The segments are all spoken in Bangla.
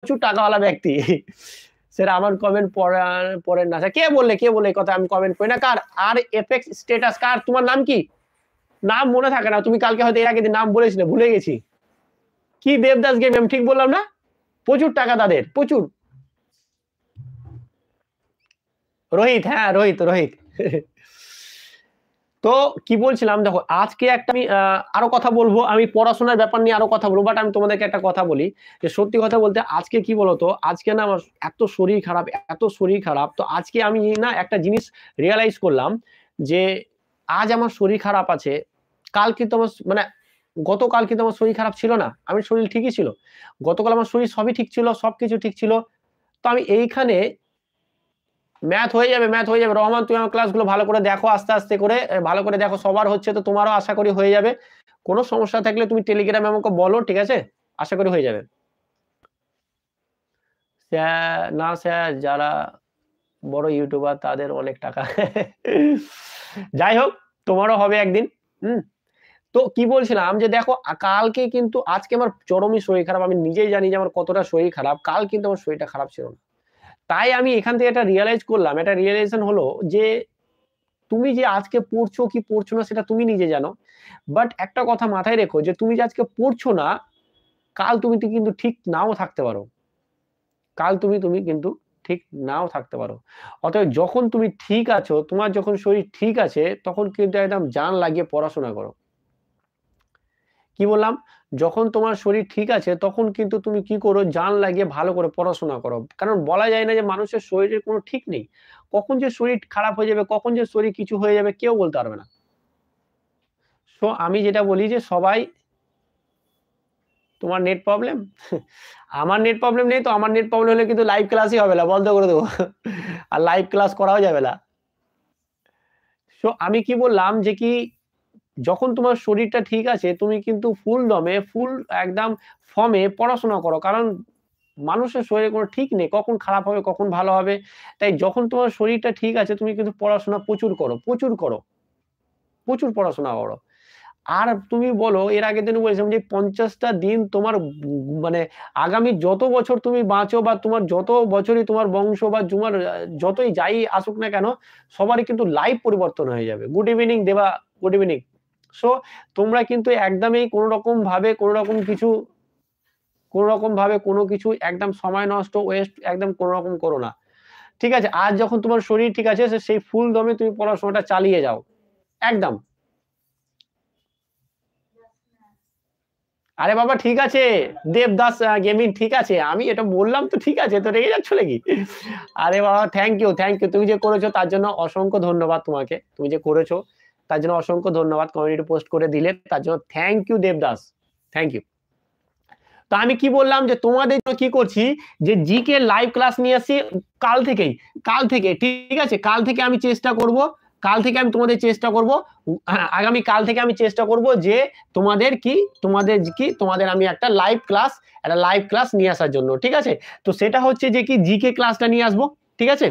প্রচুর টাকাওয়ালা ব্যক্তি সেটা আমার কমেন্ট পড়েন না। কে বললে এই কথা? আমি কমেন্ট পড়ি না। কার? আর এফএক্স স্ট্যাটাস কার? তোমার নাম কি? নাম মনে থাকে না, তুমি কালকে হয়তো এর আগের দিন নাম বলেছিলে, ভুলে গেছি। কি দেবদাস গেম, আমি ঠিক বললাম না? প্রচুর টাকা তাদের, প্রচুর। রোহিত, হ্যাঁ রোহিত তো কি বলছিলাম, দেখো আজকে একটা আমি আরো কথা বলবো, আমি পড়াশোনার ব্যাপার নিয়ে আরো কথা বলবো, বাট আমি তোমাদেরকে একটা কথা বলি যে সত্যি কথা বলতে আজকে কি বলতো, আজকে না আমার এত শরীর খারাপ, তো আজকে আমি না একটা জিনিস রিয়ালাইজ করলাম যে আজ আমার শরীর খারাপ আছে, কাল কিন্তু আমার মানে গতকাল কিন্তু আমার শরীর খারাপ ছিল না, আমি শরীর ঠিকই ছিল, গতকাল আমার শরীর সবই ঠিক ছিল, সবকিছু ঠিক ছিল। তো আমি এইখানে ম্যাথ হয়ে যাবে রহমান, তুমি আমার ক্লাসগুলো ভালো করে দেখো, আস্তে আস্তে করে ভালো করে দেখো, সবার হচ্ছে তো তোমারও আশা করি হয়ে যাবে। কোনো সমস্যা থাকলে তুমি টেলিগ্রামে আমাকে বলো, ঠিক আছে? আশা করি হয়ে যাবে। না স্যার, যারা বড় ইউটিউবার তাদের অনেক টাকা যাই হোক, তোমারও হবে একদিন। তো কি বলছিলাম যে দেখো কালকে কিন্তু, আজকে আমার চরমই শরীর খারাপ, আমি নিজেই জানি যে আমার কতটা শরীর খারাপ, কাল কিন্তু আমার শরীরটা খারাপ ছিল না। তাই আমি এখান থেকে একটা রিয়ালাইজ করলাম, একটা রিয়েলাইজেশন হলো যে তুমি যে আজকে পড়ছো কি পড়ছো না সেটা তুমি নিজে জানো, বাট একটা কথা মাথায় রেখো যে তুমি যে আজকে পড়ছো না, কাল তুমি কিন্তু ঠিক নাও থাকতে পারো, কাল তুমি কিন্তু ঠিক নাও থাকতে পারো। অতএব যখন তুমি ঠিক আছো, তোমার যখন শরীর ঠিক আছে, তখন কিন্তু একদম জান লাগিয়ে পড়াশোনা করো। কি বললাম? যখন তোমার শরীর ঠিক আছে তখন কিন্তু তুমি কি করো, জান লাগিয়ে ভালো করে পড়াশোনা করো, কারণ বলা যায় না যে মানুষের শরীরের কোনো ঠিক নেই, কখন যে শরীর খারাপ হয়ে যাবে, কখন যে শরীর কিছু হয়ে যাবে কেউ বলতে পারবে না। সো আমি যেটা বলি যে সবাই, তোমার নেট প্রবলেম আমার নেট প্রবলেম নেই তো, আমার নেট প্রবলেম হলে কিন্তু লাইভ ক্লাসই হবে না, বন্ধ করে দেবো আর লাইভ ক্লাস করাও যাবে না। সো আমি কি বললাম যে কি, যখন তোমার শরীরটা ঠিক আছে তুমি কিন্তু ফুল দমে, ফুল একদম ফর্মে পড়াশোনা করো, কারণ মানুষের শরীরে কোনো ঠিক নেই, কখন খারাপ হবে কখন ভালো হবে। তাই যখন তোমার শরীরটা ঠিক আছে তুমি কিন্তু পড়াশোনা প্রচুর করো, প্রচুর পড়াশোনা করো। আর তুমি বলো, এর আগের দিন বলেছিলাম যে 50টা দিন তোমার মানে আগামী যত বছর তুমি বাঁচো, বা তোমার যত বছরই তোমার বংশ বা তোমার যতই যাই আসুক না কেন, সবারই কিন্তু লাইফ পরিবর্তন হয়ে যাবে। গুড ইভিনিং দেবা, গুড ইভিনিং। সো তোমরা কিন্তু একদমই কোনো রকম ভাবে কোনো কিছু একদম সময় নষ্ট ওয়েস্ট একদম কোনো রকম করো না, ঠিক আছে? আজ যখন তোমার শরীর ঠিক আছে সেই ফুল দমে তুমি পড়াশোনাটা চালিয়ে যাও একদম। আরে বাবা ঠিক আছে, দেবদাস গেমিং ঠিক আছে, আমি এটা বললাম তো, ঠিক আছে, তো রেগে যাচ্ছ নাকি? আরে বাবা থ্যাংক ইউ, তুমি যে করেছো তার জন্য অসংখ্য ধন্যবাদ তোমাকে, তুমি যে করেছো তার জন্য অসংখ্য ধন্যবাদ, কমিউনিটি পোস্ট করে দিলে তার জন্য thank you Debdas, thank you. তো আমি কি বললাম যে তোমাদের জন্য কি করছি, যে জিকে লাইভ ক্লাস নিয়ে আসি কাল থেকে ঠিক আছে, কাল থেকে আমি চেষ্টা করব, আগামী কাল থেকে আমি চেষ্টা করব যে তোমাদের আমি একটা লাইভ ক্লাস নিয়ে আসার জন্য, ঠিক আছে? তো সেটা হচ্ছে যে কি জিকে ক্লাসটা নিয়ে আসবো, ঠিক আছে?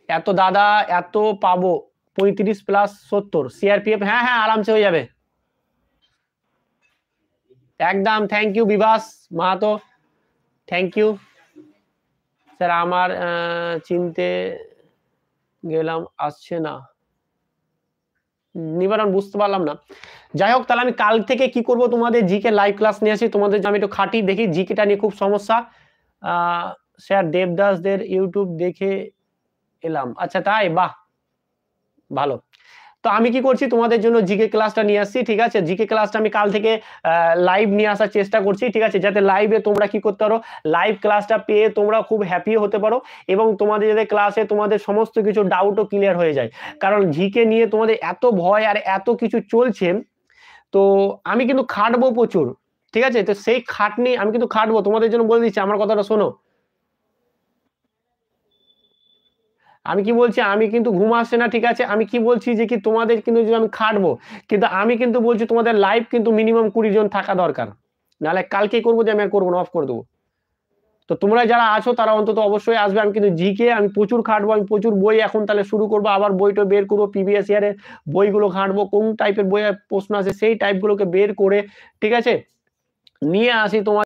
এত দাদা, এত পাবো 35+70 সিআরপিএফ, হ্যাঁ হ্যাঁ আরামসে হয়ে যাবে একদম। Thank you Bibhas Mahato, thank you sir. আমার চিনতে গেলাম আসছে না, নিবারণ বুঝতে পারলাম না। যাই হোক, তাহলে আমি কাল থেকে কি করব, তোমাদের জিকে লাইভ ক্লাস নিয়ে আসি, তোমাদের আমি একটু খাটি দেখি, জিকেটা নিয়ে খুব সমস্যা। স্যার দেবদাসদের ইউটিউব দেখে এলাম, আচ্ছা তাই, বাহ ভালো। তো আমি কি করছি, তোমাদের জন্য জিকে ক্লাসটা নিয়ে আসছি, ঠিক আছে? জিকে ক্লাসটা আমি কাল থেকে লাইভ নিয়ে আসার চেষ্টা করছি, ঠিক আছে? যাতে লাইভে তোমরা কি করতে পারো, লাইভ ক্লাসটা পেয়ে তোমরা খুব হ্যাপি হতে পারো, এবং তোমাদের যাতে ক্লাসে তোমাদের সমস্ত কিছু ডাউটও ক্লিয়ার হয়ে যায়, কারণ জিকে নিয়ে তোমাদের এত ভয় আর এত কিছু চলছে। তো আমি কিন্তু খাটবো প্রচুর, ঠিক আছে? তো সেই খাটনি আমি কিন্তু খাটবো, তোমাদের জন্য বলে দিচ্ছি, আমার কথাটা শোনো। আমি কি বলছি, আমি কিন্তু ঘুম আসছে না, ঠিক আছে? আমি কি বলছি যে কি তোমাদের কিন্তু যদি আমি খাটবো, কিন্তু আমি কিন্তু বলছি তোমাদের লাইভ কিন্তু মিনিমাম 20 জন থাকা দরকার, নাহলে কালকে করবো যে আমি আর করবো না, অফ করে দেবো। তো তোমরা যারা আছো তারা অন্তত অবশ্যই আসবে। আমি কিন্তু জিকে আমি প্রচুর খাটবো, আমি প্রচুর বই এখন তাহলে শুরু করবো, আবার বইটা বের করবো, প্রিভিয়াস ইয়ারের বইগুলো ঘাঁটবো, কোন টাইপের বইয়ের প্রশ্ন আছে সেই টাইপগুলোকে বের করে, ঠিক আছে, নিয়ে আসি তোমার